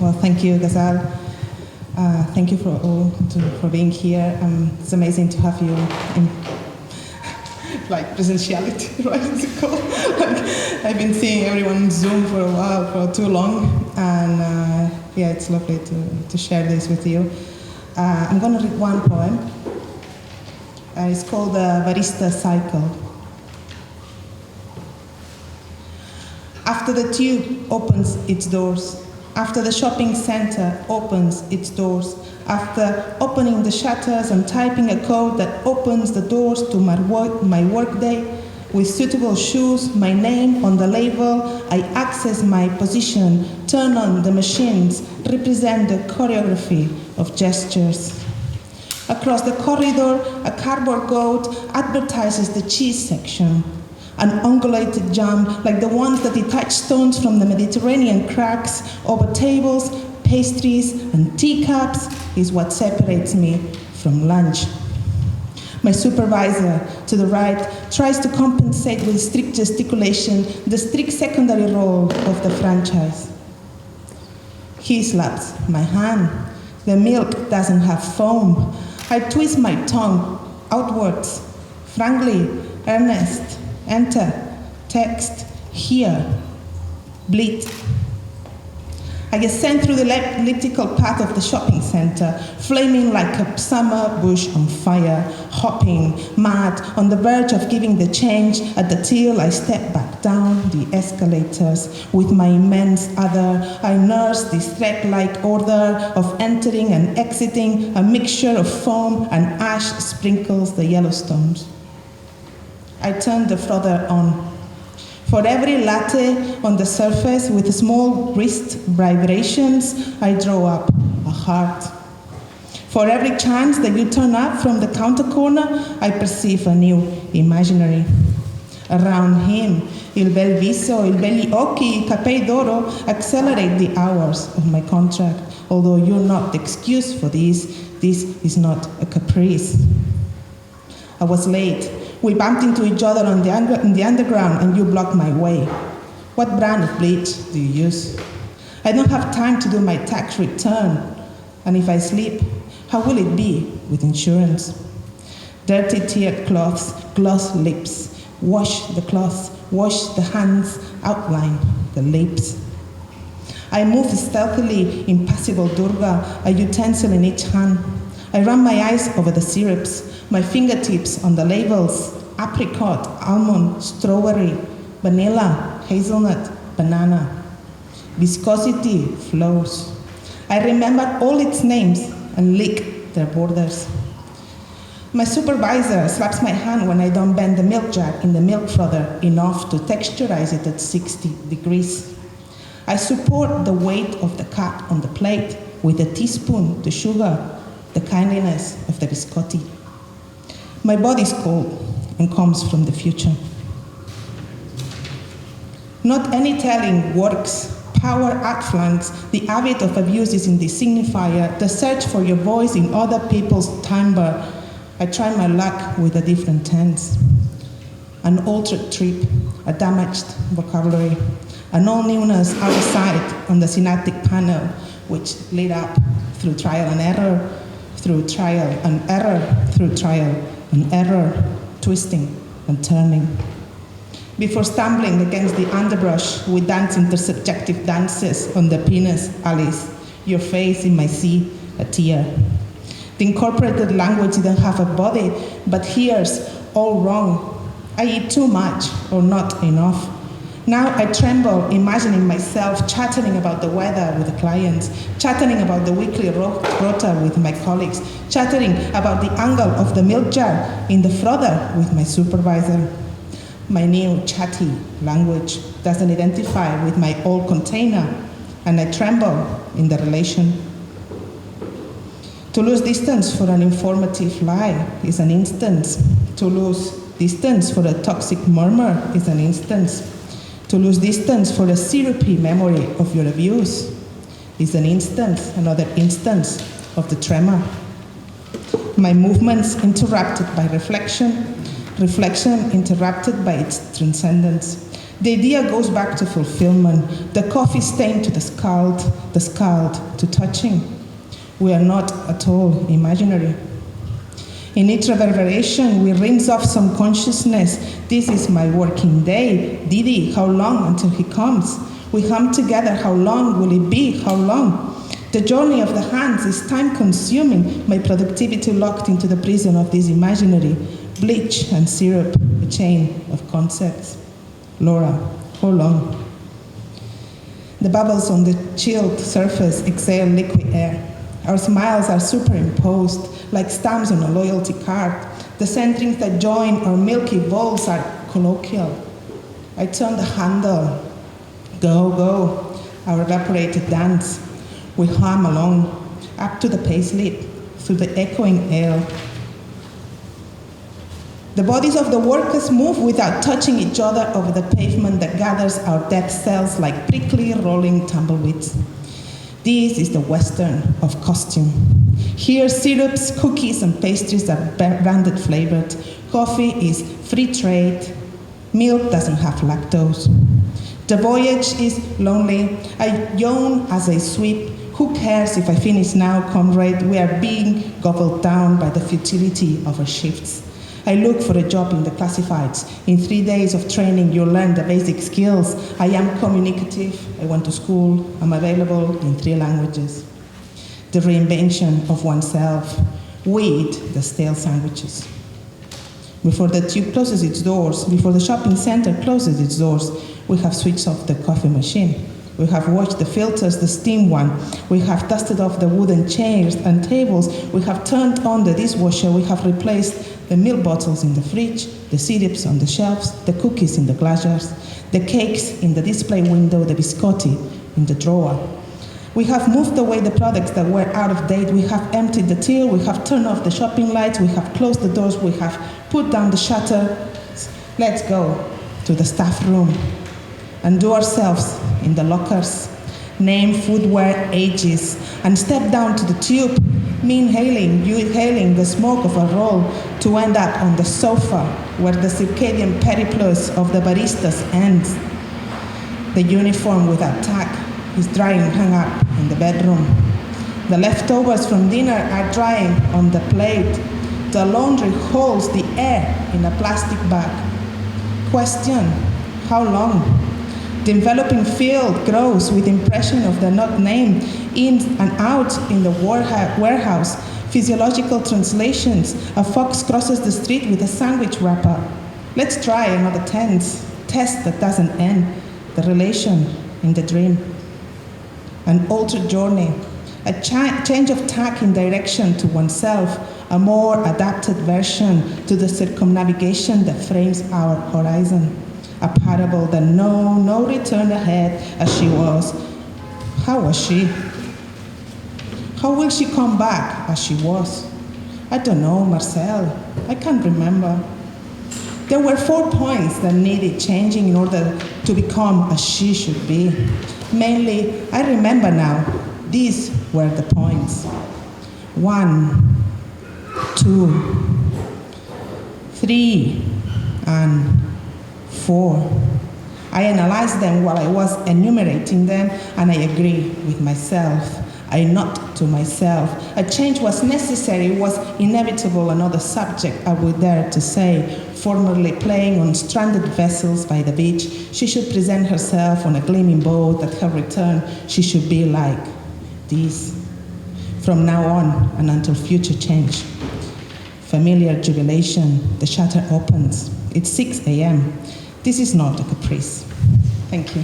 Well, thank you, Gazal. Thank you for being here. It's amazing to have you in presentiality, right? Is it called? I've been seeing everyone on Zoom for a while, for too long, and yeah, it's lovely to share this with you. I'm going to read one poem. It's called the Barista Cycle. After the tube opens its doors, after the shopping center opens its doors, after opening the shutters and typing a code that opens the doors to my work day, with suitable shoes, my name on the label, I access my position, turn on the machines, represent the choreography of gestures. Across the corridor, a cardboard goat advertises the cheese section. An ungulated jam like the ones that detach stones from the Mediterranean cracks over tables, pastries, and teacups is what separates me from lunch. My supervisor to the right tries to compensate with strict gesticulation the strict secondary role of the franchise. He slaps my hand. The milk doesn't have foam. I twist my tongue outwards. Frankly, earnest. Enter, text, here, bleed. I get sent through the elliptical path of the shopping center, flaming like a summer bush on fire, hopping, mad, on the verge of giving the change at the till I step back down the escalators. With my immense other, I nurse this thread-like order of entering and exiting. A mixture of foam and ash sprinkles the Yellowstones. I turn the frother on. For every latte on the surface with small wrist vibrations, I draw up a heart. For every chance that you turn up from the counter corner, I perceive a new imaginary. Around him, il bel viso, il belli occhi, capei d'oro accelerate the hours of my contract. Although you're not the excuse for this is not a caprice. I was late. We bumped into each other in the underground and you blocked my way. What brand of bleach do you use? I don't have time to do my tax return. And if I sleep, how will it be with insurance? Dirty teared cloths, gloss lips. Wash the cloths, wash the hands, outline the lips. I move stealthily, impassible Durga, a utensil in each hand. I run my eyes over the syrups, my fingertips on the labels, apricot, almond, strawberry, vanilla, hazelnut, banana. Viscosity flows. I remember all its names and lick their borders. My supervisor slaps my hand when I don't bend the milk jar in the milk frother enough to texturize it at 60 degrees. I support the weight of the cup on the plate with a teaspoon to sugar the kindliness of the biscotti. My body's cold and comes from the future. Not any telling works. Power outflanks the habit of abuse is in the signifier, the search for your voice in other people's timbre. I try my luck with a different tense. An altered trip, a damaged vocabulary, an all-newness outside on the synaptic panel, which lit up through trial and error, through trial and error, through trial and error, twisting and turning. Before stumbling against the underbrush, we dance intersubjective dances on the penis alleys. Your face in my sea, a tear. The incorporated language didn't have a body, but here's all wrong. I eat too much or not enough. Now I tremble, imagining myself chattering about the weather with the clients, chattering about the weekly rota with my colleagues, chattering about the angle of the milk jar in the frother with my supervisor. My new chatty language doesn't identify with my old container, and I tremble in the relation. To lose distance for an informative lie is an instance. To lose distance for a toxic murmur is an instance. To lose distance for a syrupy memory of your abuse is an instance, another instance of the tremor. My movements interrupted by reflection, reflection interrupted by its transcendence. The idea goes back to fulfillment, the coffee stain to the scald to touching. We are not at all imaginary. In each reverberation, we rinse off some consciousness. This is my working day. Didi, how long until he comes? We hum together, how long will it be? How long? The journey of the hands is time-consuming, my productivity locked into the prison of this imaginary. Bleach and syrup, a chain of concepts. Laura, how long? The bubbles on the chilled surface exhale liquid air. Our smiles are superimposed, like stamps on a loyalty card. The centrings that join our milky bowls are colloquial. I turn the handle. Go, go, our evaporated dance. We hum along, up to the paisley, through the echoing ale. The bodies of the workers move without touching each other over the pavement that gathers our dead cells like prickly rolling tumbleweeds. This is the Western of costume. Here, syrups, cookies, and pastries are branded flavored. Coffee is free trade. Milk doesn't have lactose. The voyage is lonely. I yawn as I sweep. Who cares if I finish now, comrade? We are being gobbled down by the futility of our shifts. I look for a job in the classifieds. In 3 days of training, you'll learn the basic skills. I am communicative. I went to school. I'm available in 3 languages. The reinvention of oneself. We eat the stale sandwiches. Before the tube closes its doors, before the shopping center closes its doors, we have switched off the coffee machine. We have washed the filters, the steam one. We have dusted off the wooden chairs and tables. We have turned on the dishwasher. We have replaced the milk bottles in the fridge, the syrups on the shelves, the cookies in the glass jars, the cakes in the display window, the biscotti in the drawer. We have moved away the products that were out of date. We have emptied the till. We have turned off the shopping lights. We have closed the doors. We have put down the shutter. Let's go to the staff room and do ourselves in the lockers, name footwear ages, and step down to the tube, me inhaling, you inhaling the smoke of a roll, to end up on the sofa where the circadian periplus of the baristas ends. The uniform without tack is drying hung up in the bedroom. The leftovers from dinner are drying on the plate. The laundry holds the air in a plastic bag. Question, how long? The enveloping field grows with impression of the not named, in and out in the warehouse, physiological translations. A fox crosses the street with a sandwich wrapper. Let's try another test that doesn't end, the relation in the dream. An altered journey, a change of tack in direction to oneself, a more adapted version to the circumnavigation that frames our horizon. A parable that no return ahead as she was. How was she? How will she come back as she was? I don't know, Marcel. I can't remember. There were 4 points that needed changing in order to become as she should be. Mainly, I remember now, these were the points. 1, 2, 3, and 4. I analyzed them while I was enumerating them, and I agree with myself. I nod to myself. A change was necessary, was inevitable, another subject, I would dare to say. Formerly playing on stranded vessels by the beach, she should present herself on a gleaming boat. At her return, she should be like this. From now on and until future change. Familiar jubilation, the shutter opens. It's 6 a.m. This is not a caprice. Thank you.